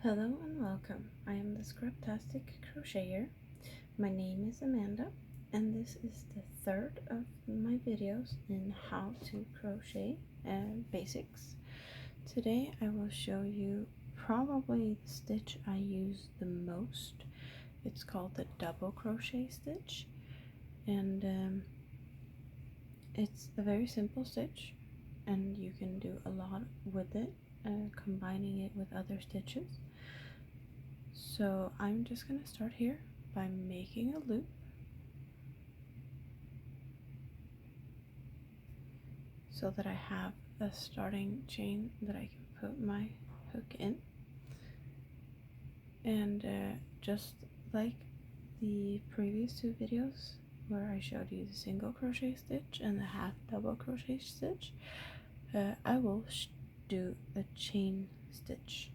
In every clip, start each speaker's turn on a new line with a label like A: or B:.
A: Hello and welcome. I am the Scraptastic Crocheter. My name is Amanda, and this is the third of my videos in how to crochet basics. Today I will show you probably the stitch I use the most. It's called the double crochet stitch, and it's a very simple stitch, and you can do a lot with it, combining it with other stitches. So I'm just going to start here by making a loop. So that I have a starting chain that I can put my hook in. And just like the previous two videos where I showed you the single crochet stitch and the half double crochet stitch, I will do a chain stitch.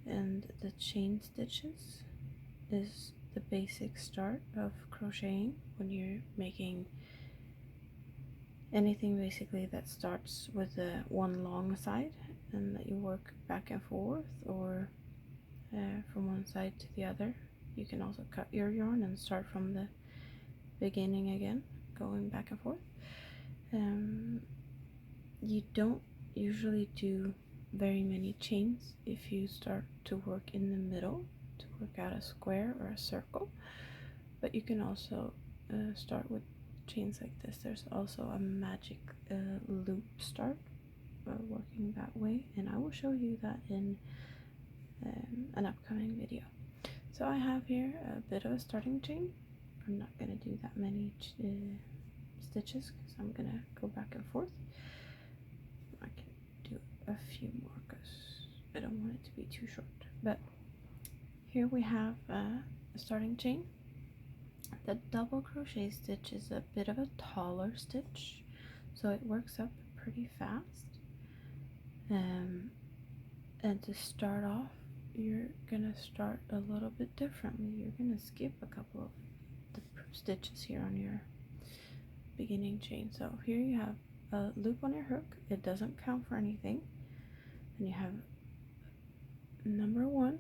A: And the chain stitches is the basic start of crocheting when you're making anything basically that starts with one long side and that you work back and forth, or from one side to the other. You can also cut your yarn and start from the beginning again, going back and forth. You don't usually do very many chains if you start to work in the middle to work out a square or a circle, but you can also start with chains like this. There's also a magic loop start working that way, and I will show you that in an upcoming video. So I have here a bit of a starting chain. I'm not going to do that many stitches because I'm going to go back and forth. I can do a few more because I don't want it to be too short. But here we have a starting chain. The double crochet stitch is a bit of a taller stitch, so it works up pretty fast. And to start off, you're gonna start a little bit differently. You're gonna skip a couple of the stitches here on your beginning chain. So here you have a loop on your hook. It doesn't count for anything. And you have number 1,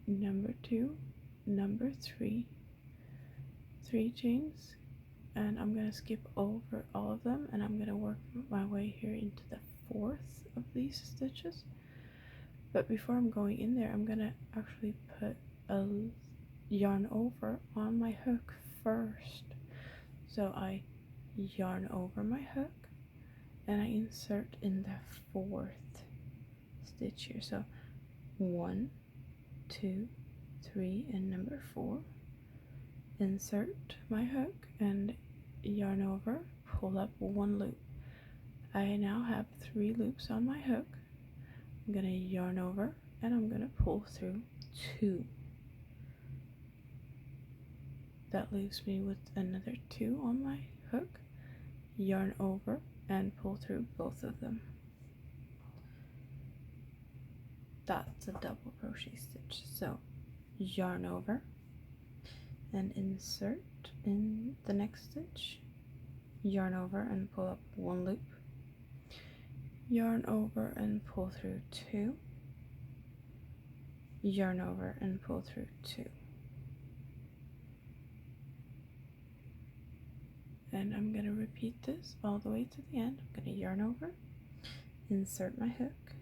A: number 2, number 3, 3 chains, and I'm going to skip over all of them, and I'm going to work my way here into the 4th of these stitches. But before I'm going in there, I'm going to actually put a yarn over on my hook first. So I yarn over my hook and I insert in the 4th stitch here. So 1, 2, 3, and number 4. Insert my hook and yarn over, pull up 1 loop. I now have 3 loops on my hook. I'm going to yarn over and I'm going to pull through 2. That leaves me with another 2 on my hook, yarn over and pull through both of them. That's a double crochet stitch. So yarn over and insert in the next stitch, yarn over and pull up 1 loop, yarn over and pull through 2, yarn over and pull through 2. And I'm going to repeat this all the way to the end. I'm going to yarn over, insert my hook,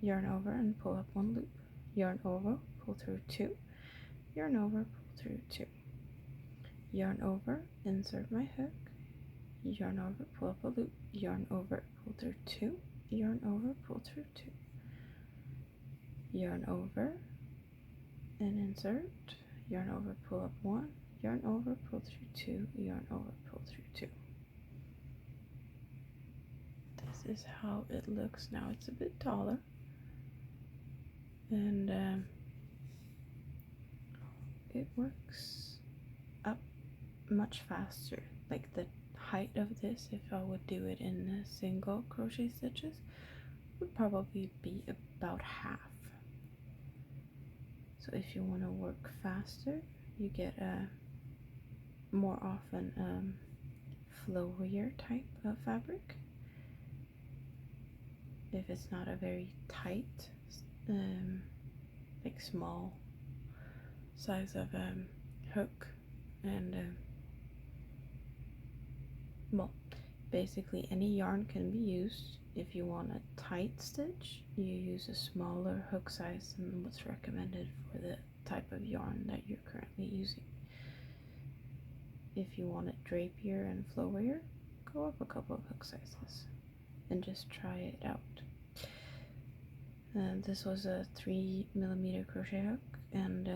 A: yarn over and pull up 1 loop, yarn over, pull through 2, yarn over, pull through 2, yarn over, insert my hook, yarn over, pull up a loop, yarn over, pull through 2, yarn over, pull through 2, yarn over and insert, yarn over, pull up 1, yarn over, pull through 2, yarn over, pull through 2. This is how it looks now. It's a bit taller, and it works up much faster. Like the height of this, if I would do it in the single crochet stitches, would probably be about half. So if you want to work faster, you get a more often flowier type of fabric. If it's not a very tight like small size of hook, and well, basically any yarn can be used. If you want a tight stitch, you use a smaller hook size than what's recommended for the type of yarn that you're currently using. If you want it drapier and flowier, go up a couple of hook sizes and just try it out. This was a 3mm crochet hook, and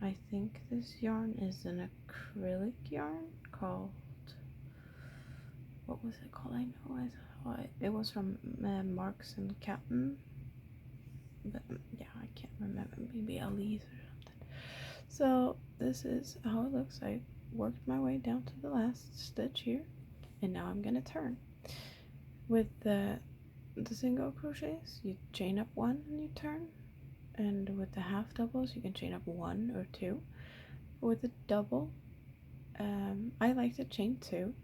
A: I think this yarn is an acrylic yarn called, what was it called? I know I saw it. It was from Marks and Captain, but yeah, I can't remember. Maybe Ali's or something. So this is how it looks. I worked my way down to the last stitch here, and now I'm gonna turn. With the single crochets, you chain up one and you turn, and with the half doubles you can chain up 1 or 2. With the double, I like to chain 2.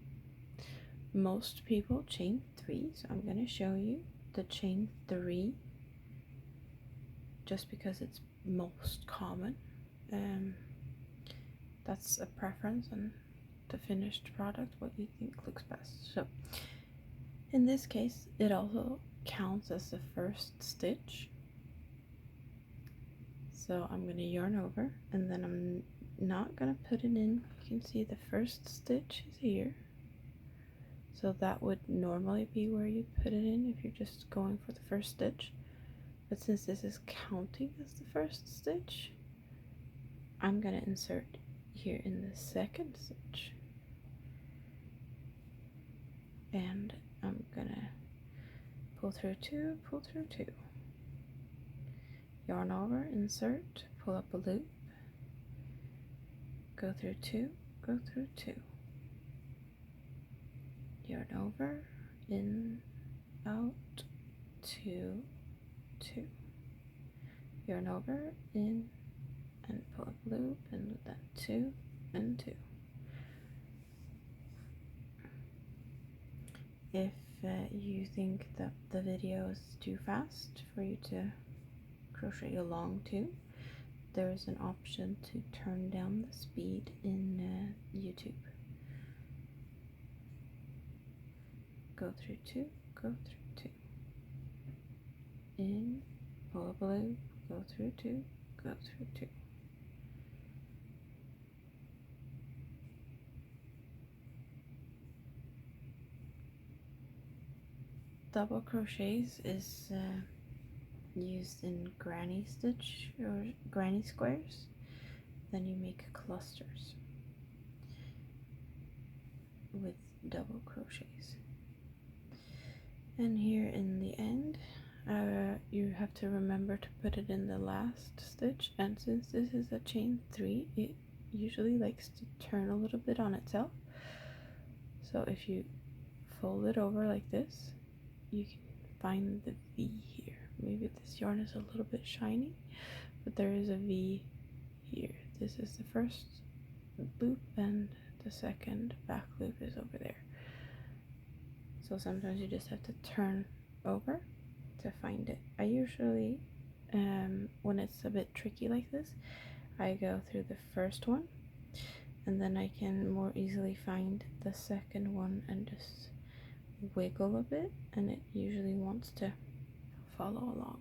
A: Most people chain 3, so I'm going to show you the chain 3 just because it's most common. That's a preference and the finished product, what you think looks best. So in this case, it also counts as the first stitch. So I'm going to yarn over, and then I'm not going to put it in. You can see the first stitch is here. So that would normally be where you put it in if you're just going for the first stitch. But since this is counting as the first stitch, I'm going to insert here in the second stitch. And I'm going to pull through 2, pull through 2. Yarn over, insert, pull up a loop, go through 2, go through 2. Yarn over, in, out, 2, 2. Yarn over, in, and pull up a loop, and then 2 and 2. If you think that the video is too fast for you to crochet along to, there's an option to turn down the speed in YouTube. Go through 2, go through 2. In, pull up a loop, go through 2, go through 2. Double crochets is used in granny stitch or granny squares. Then you make clusters with double crochets. And here in the end, you have to remember to put it in the last stitch, and since this is a chain 3, it usually likes to turn a little bit on itself. So if you fold it over like this, you can find the V here. Maybe this yarn is a little bit shiny, but there is a V here. This is the first loop, and the second back loop is over there. So sometimes you just have to turn over to find it. I usually, when it's a bit tricky like this, I go through the first one, and then I can more easily find the second one and just wiggle a bit, and it usually wants to follow along.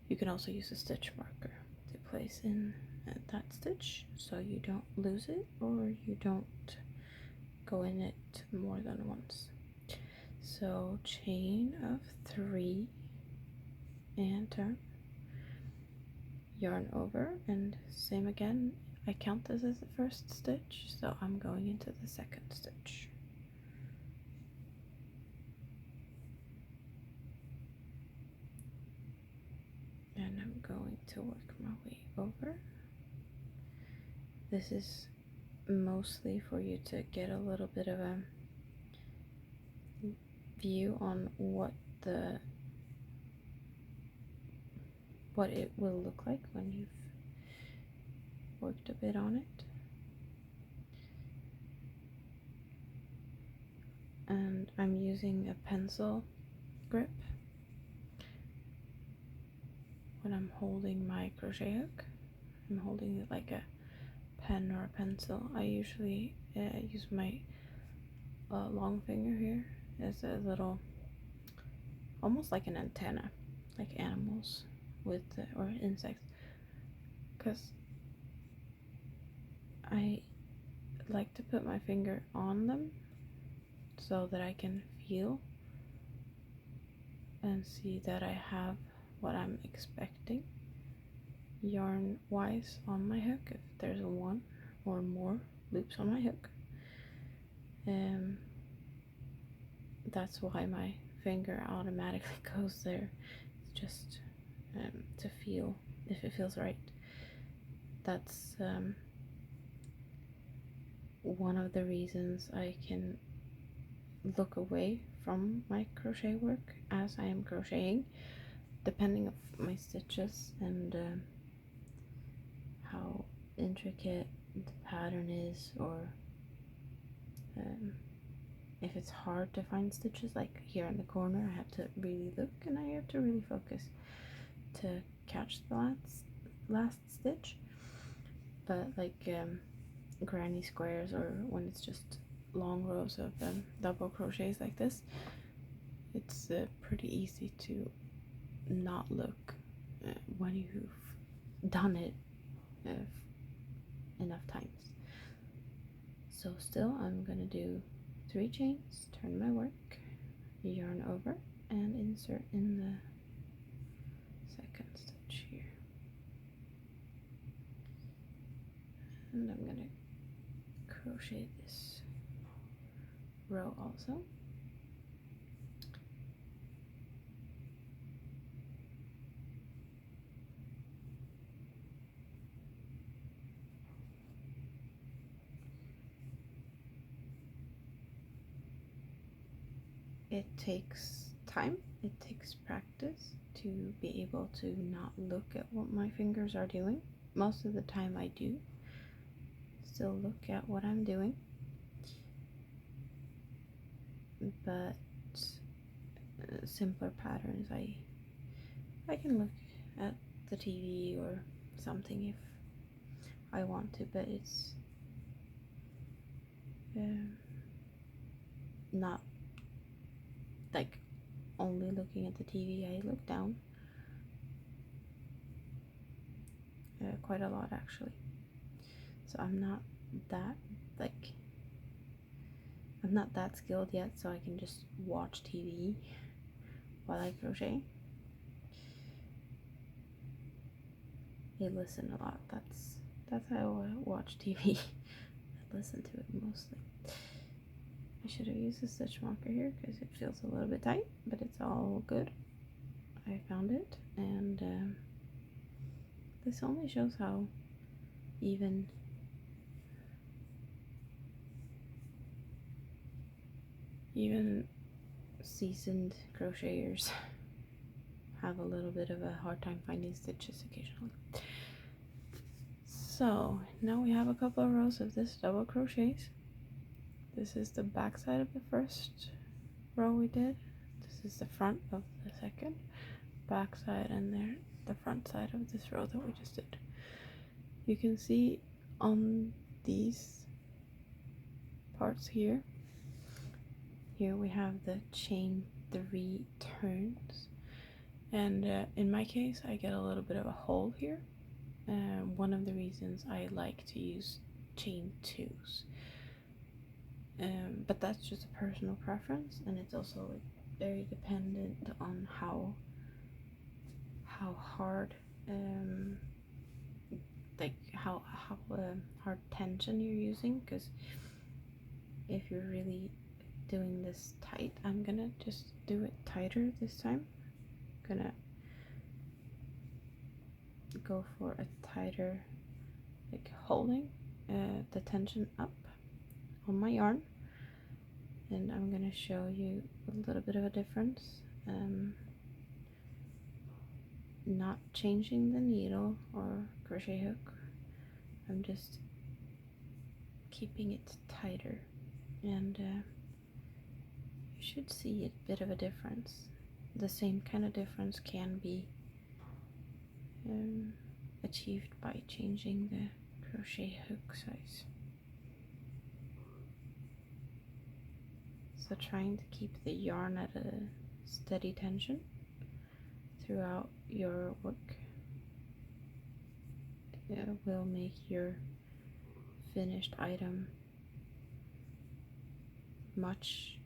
A: You can also use a stitch marker to place in that stitch so you don't lose it or you don't go in it more than once. So chain of 3 and turn, yarn over, and same again. I count this as the first stitch, so I'm going into the second stitch. And I'm going to work my way over. This is mostly for you to get a little bit of a view on what it will look like when you've worked a bit on it. And I'm using a pencil grip holding my crochet hook. I'm holding it like a pen or a pencil. I usually use my long finger here as a little, almost like an antenna, like animals with or insects, because I like to put my finger on them so that I can feel and see that I have what I'm expecting yarn wise on my hook, if there's one or more loops on my hook. That's why my finger automatically goes there. It's just to feel if it feels right. That's one of the reasons I can look away from my crochet work as I am crocheting, depending on my stitches and how intricate the pattern is, or if it's hard to find stitches, like here in the corner I have to really look and I have to really focus to catch the last stitch. But like granny squares, or when it's just long rows of double crochets like this, it's pretty easy to not look when you've done it enough times. So still, I'm gonna do 3 chains, turn my work, yarn over, and insert in the second stitch here. And I'm gonna crochet this row also. It takes time, it takes practice to be able to not look at what my fingers are doing. Most of the time I do still look at what I'm doing, but simpler patterns I can look at the TV or something if I want to, but it's not like only looking at the TV. I look down quite a lot actually, so I'm not that skilled yet, so I can just watch TV while I crochet. I listen a lot. That's how I watch TV. I listen to it mostly. I should have used a stitch marker here because it feels a little bit tight, but it's all good. I found it, and this only shows how even seasoned crocheters have a little bit of a hard time finding stitches occasionally. So now we have a couple of rows of this double crochets. This is the back side of the first row we did. This is the front of the second, back side, and there the front side of this row that we just did. You can see on these parts here we have the chain 3 turns, and in my case I get a little bit of a hole here. One of the reasons I like to use chain 2s, but that's just a personal preference, and it's also very dependent on how hard how hard tension you're using, because if you're really doing this tight, I'm gonna just do it tighter this time. I'm gonna go for a tighter, like holding the tension up on my yarn, and I'm gonna show you a little bit of a difference. Not changing the needle or crochet hook, I'm just keeping it tighter, and you should see a bit of a difference. The same kind of difference can be achieved by changing the crochet hook size. So trying to keep the yarn at a steady tension throughout your work will make your finished item much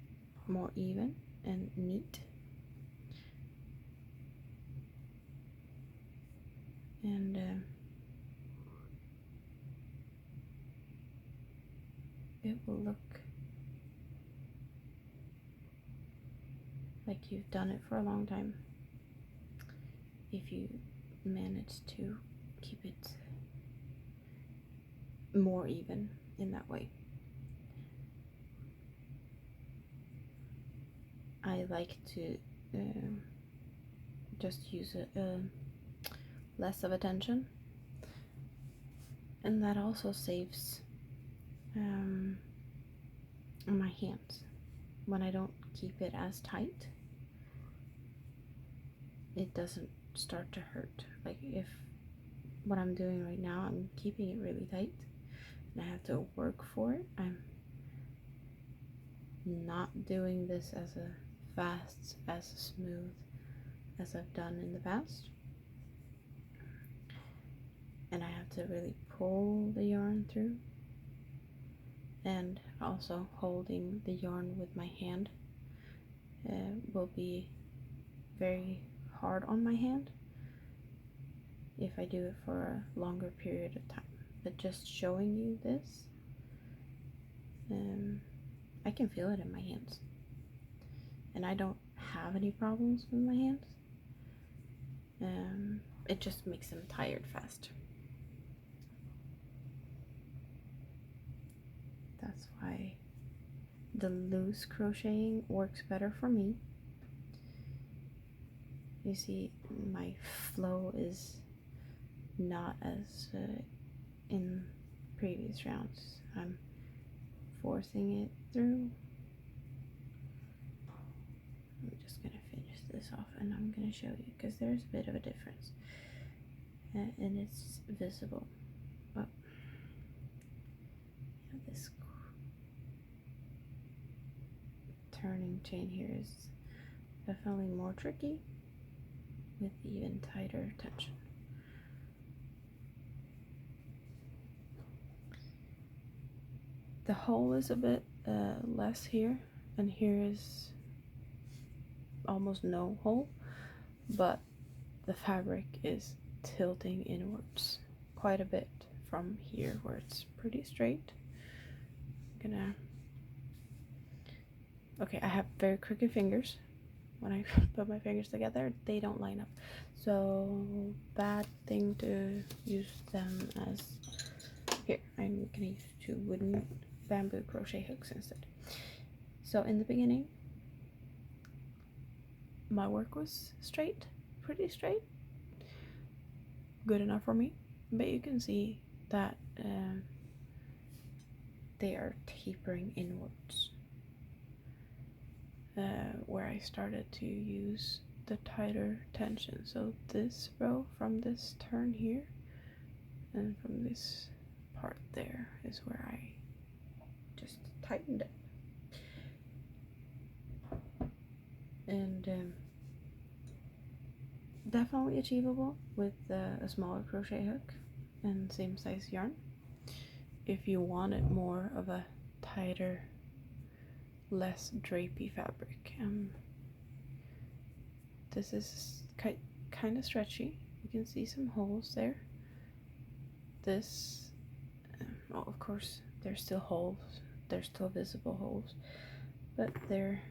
A: more even and neat. And it will look like you've done it for a long time if you manage to keep it more even in that way. I like to just use less of a tension, and that also saves my hands. When I don't keep it as tight, it doesn't start to hurt. Like if what I'm doing right now, I'm keeping it really tight and I have to work for it, I'm not doing this as fast, as smooth as I've done in the past. And I have to really pull the yarn through, and also holding the yarn with my hand will be very hard on my hand if I do it for a longer period of time. But just showing you this, I can feel it in my hands, and I don't have any problems with my hands. It just makes them tired fast. That's why the loose crocheting works better for me. You see, my flow is not as in previous rounds. I'm forcing it through. I'm just gonna finish this off and I'm gonna show you, because there's a bit of a difference and it's visible. But yeah, this turning chain here is definitely more tricky with even tighter tension. The hole is a bit less here, and here is almost no hole, but the fabric is tilting inwards quite a bit from here where it's pretty straight. Okay, I have very crooked fingers. When I put my fingers together, they don't line up, so bad thing to use them as. Here, I'm gonna use 2 wooden bamboo crochet hooks instead. So in the beginning, my work was straight, pretty straight, good enough for me, but you can see that they are tapering inwards where I started to use the tighter tension. So this row from this turn here and from this part there is where I just tightened it. And definitely achievable with a smaller crochet hook and same size yarn. If you wanted more of a tighter, less drapey fabric, this is kind of stretchy. You can see some holes there. This, well, of course, there's still holes. There's still visible holes, but they're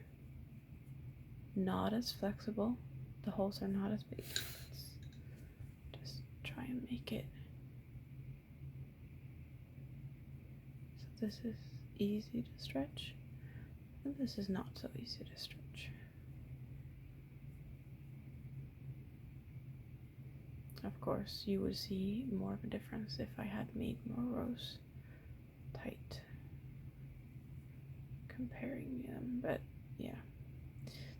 A: not as flexible. The holes are not as big. Let's just try and make it so this is easy to stretch, and this is not so easy to stretch. Of course, you would see more of a difference if I had made more rows tight comparing them, but yeah,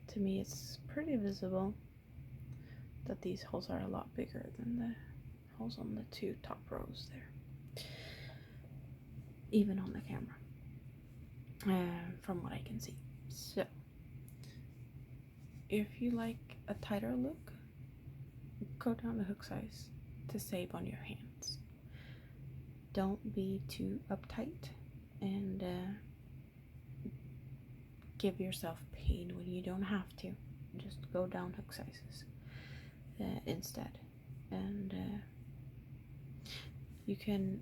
A: to me it's pretty visible that these holes are a lot bigger than the holes on the 2 top rows there, even on the camera, from what I can see. So if you like a tighter look, go down the hook size to save on your hands. Don't be too uptight and give yourself pain when you don't have to. Just go down hook sizes instead. And you can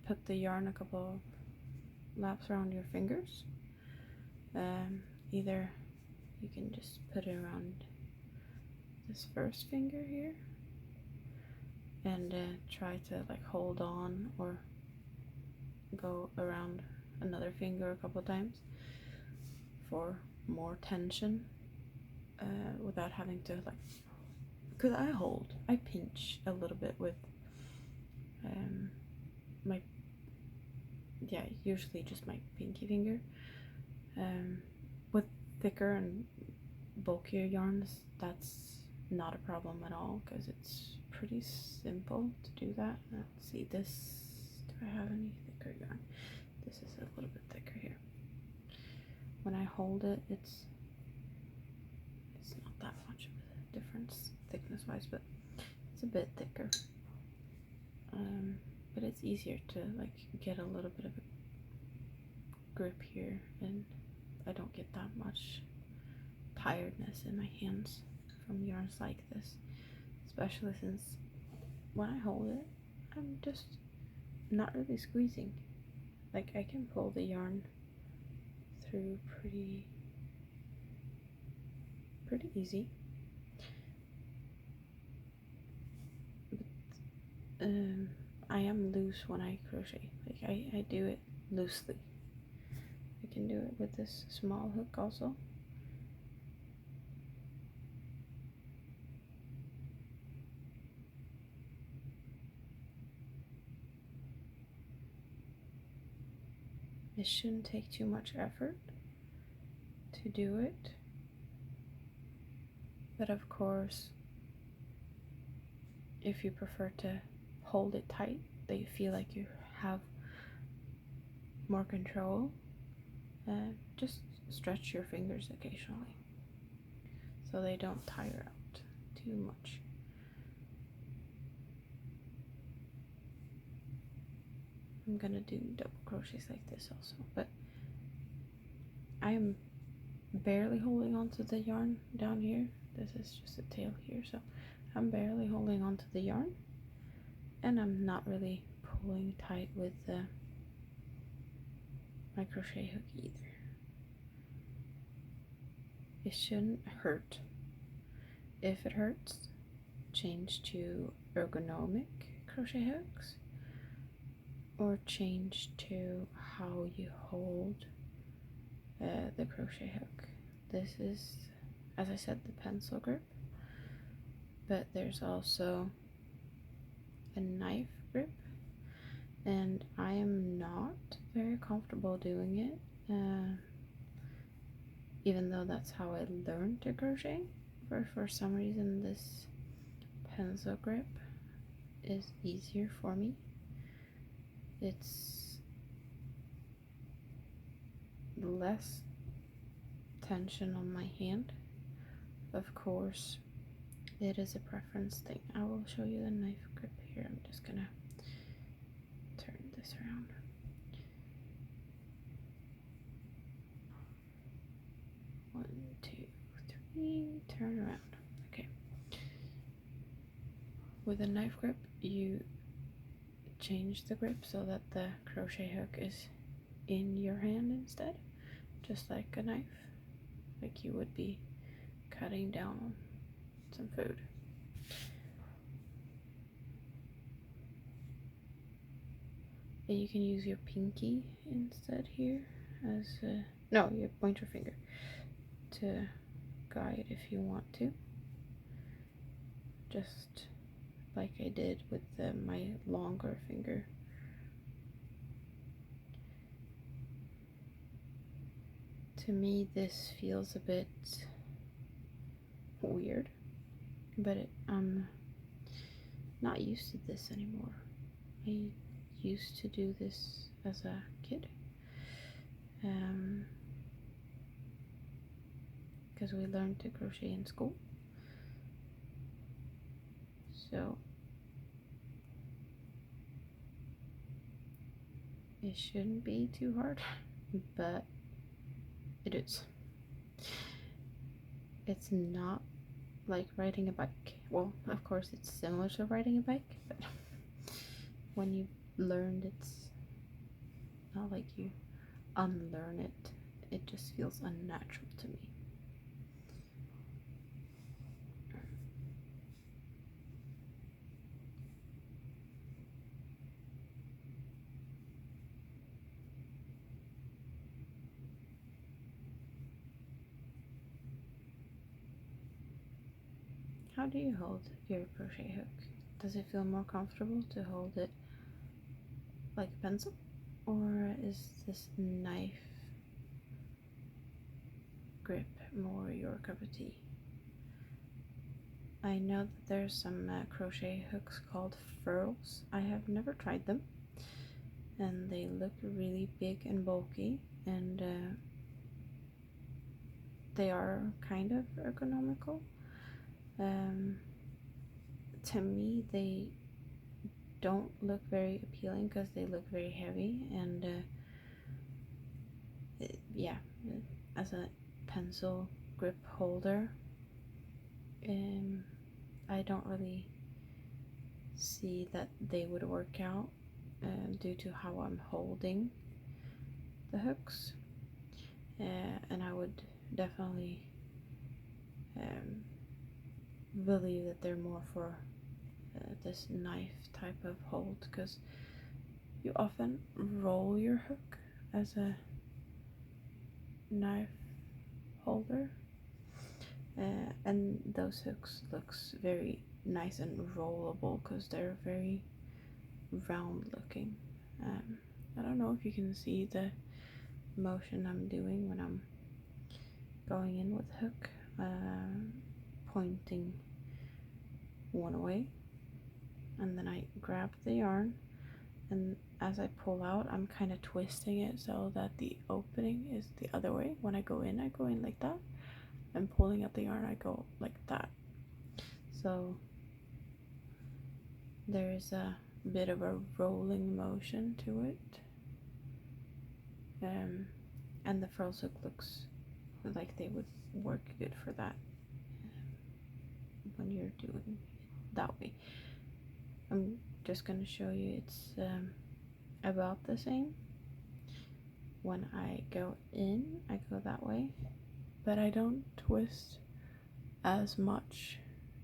A: put the yarn a couple laps around your fingers. Either you can just put it around this first finger here and try to like hold on, or go around another finger a couple times for more tension, without having to like, because I pinch a little bit with my, usually just my pinky finger. With thicker and bulkier yarns, that's not a problem at all, because it's pretty simple to do that. Let's see, do I have any thicker yarn? This is a little bit thicker here. When I hold it, it's not that much of a difference thickness wise, but it's a bit thicker. But it's easier to like get a little bit of a grip here, and I don't get that much tiredness in my hands from yarns like this, especially since when I hold it, I'm just not really squeezing. Like, I can pull the yarn through pretty easy. But I am loose when I crochet. Like, I do it loosely. I can do it with this small hook also. It shouldn't take too much effort to do it, but of course, if you prefer to hold it tight, that you feel like you have more control, just stretch your fingers occasionally so they don't tire out too much. I'm gonna do double crochets like this also, but I am barely holding onto the yarn down here. This is just a tail here, so I'm barely holding onto the yarn, and I'm not really pulling tight with my crochet hook either. It shouldn't hurt. If it hurts, change to ergonomic crochet hooks, or change to how you hold the crochet hook. This is, as I said, the pencil grip, but there's also a knife grip, and I am not very comfortable doing it, even though that's how I learned to crochet. For some reason, this pencil grip is easier for me. It's less tension on my hand. Of course, it is a preference thing. I will show you the knife grip here. I'm just gonna turn this around. One, two, three, turn around. Okay. With a knife grip, you change the grip so that the crochet hook is in your hand instead, just like a knife, like you would be cutting down on some food. And you can use your pinky instead here as your pointer finger to guide if you want to, just like I did with my longer finger. To me, this feels a bit weird. weird, but I'm not used to this anymore. I used to do this as a kid, because we learned to crochet in school. So it shouldn't be too hard, but it is. It's not like riding a bike. Well, of course it's similar to riding a bike, but when you learned, it's not like you unlearn it. It just feels unnatural to me. How do you hold your crochet hook? Does it feel more comfortable to hold it like a pencil, or is this knife grip more your cup of tea? I know that there's some crochet hooks called furls. I have never tried them, and they look really big and bulky, and they are kind of ergonomical. To me, they don't look very appealing because they look very heavy, and yeah, as a pencil grip holder, I don't really see that they would work out due to how I'm holding the hooks, and I would definitely believe that they're more for this knife type of hold, because you often roll your hook as a knife holder, and those hooks looks very nice and rollable because they're very round looking. I don't know if you can see the motion I'm doing when I'm going in with the hook, pointing one way, and then I grab the yarn, and as I pull out, I'm kind of twisting it so that the opening is the other way. When I go in like that, and pulling out the yarn, I go like that. So there's a bit of a rolling motion to it, and the furl hook looks like they would work good for that when you're doing it that way. I'm just gonna show you it's about the same. When I go in, I go that way, but I don't twist as much.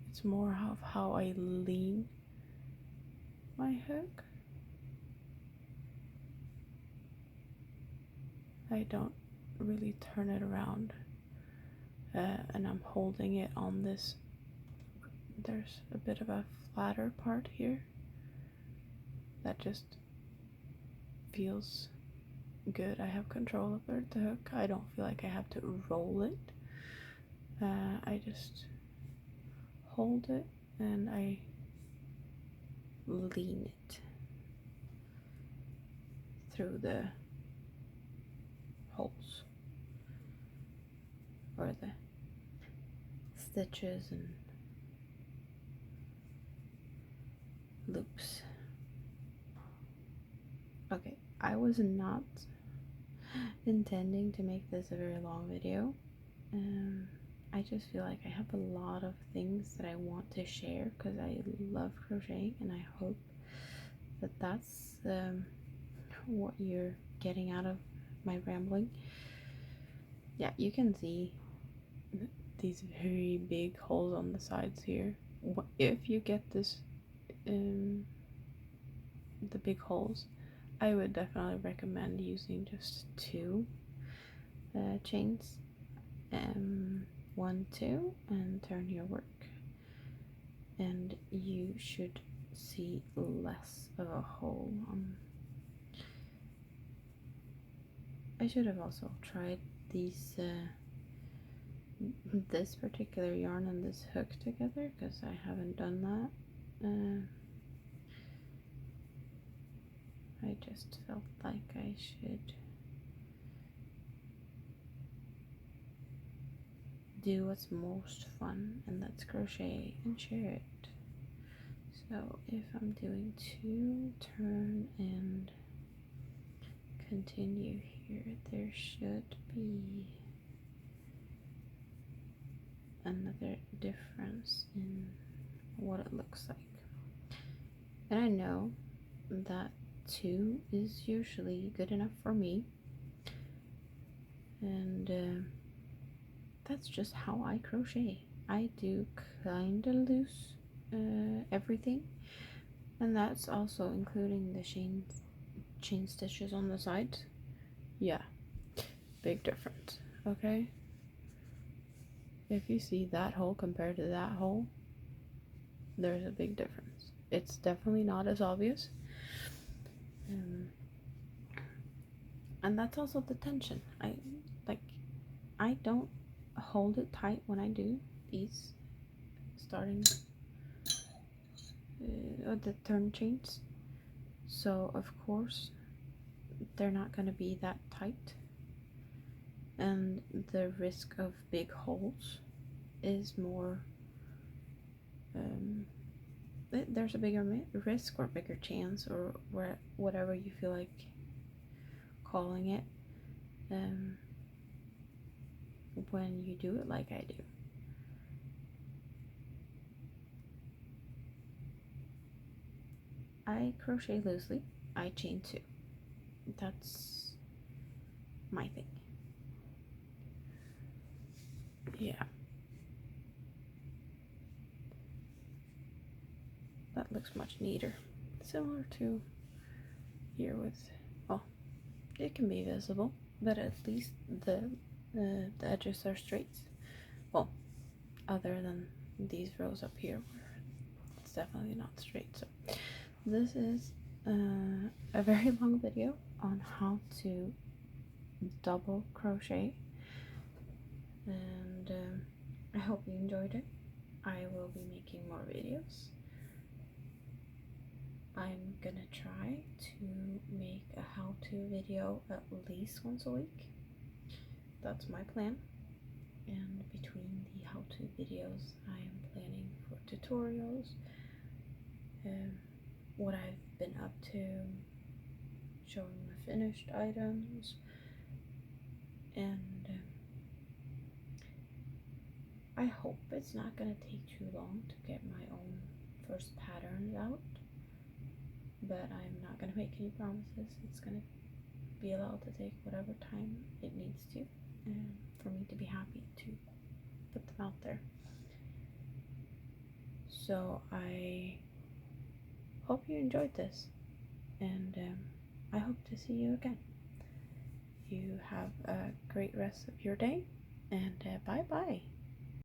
A: It's more of how I lean my hook. I don't really turn it around, and I'm holding it on this. There's a bit of a flatter part here that just feels good. I have control over the hook. I don't feel like I have to roll it. I just hold it and I lean it through the holes or the stitches and loops. Okay, I was not intending to make this a very long video. I just feel like I have a lot of things that I want to share because I love crocheting, and I hope that that's what you're getting out of my rambling. Yeah, you can see these very big holes on the sides here. If you get this the big holes, I would definitely recommend using just 2 chains, 1, 2, and turn your work, and you should see less of a hole. I should have also tried these this particular yarn and this hook together because I haven't done that. I just felt like I should do what's most fun, and that's crochet and share it. So if I'm doing 2, turn and continue here, there should be another difference in what it looks like. And I know that 2 is usually good enough for me, and that's just how I crochet. I do kind of loose everything, and that's also including the chain stitches on the sides. Yeah, big difference. Okay, if you see that hole compared to that hole, there's a big difference. It's definitely not as obvious, and that's also the tension. I don't hold it tight when I do these starting the turn chains, so of course they're not going to be that tight, and the risk of big holes is more there's a bigger risk or bigger chance, or whatever you feel like calling it, when you do it like I do. I crochet loosely, I chain 2. That's my thing. Yeah. That looks much neater. Similar to here with, well, it can be visible, but at least the edges are straight. Well, other than these rows up here where it's definitely not straight. So this is a very long video on how to double crochet, and I hope you enjoyed it. I will be making more videos. I'm gonna try to make a how-to video at least once a week. That's my plan. And between the how-to videos, I am planning for tutorials, what I've been up to, showing the finished items, and I hope it's not gonna take too long to get my own first patterns out, but I'm not gonna make any promises. It's gonna be allowed to take whatever time it needs to, for me to be happy to put them out there. So I hope you enjoyed this, and I hope to see you again. You have a great rest of your day, and bye bye.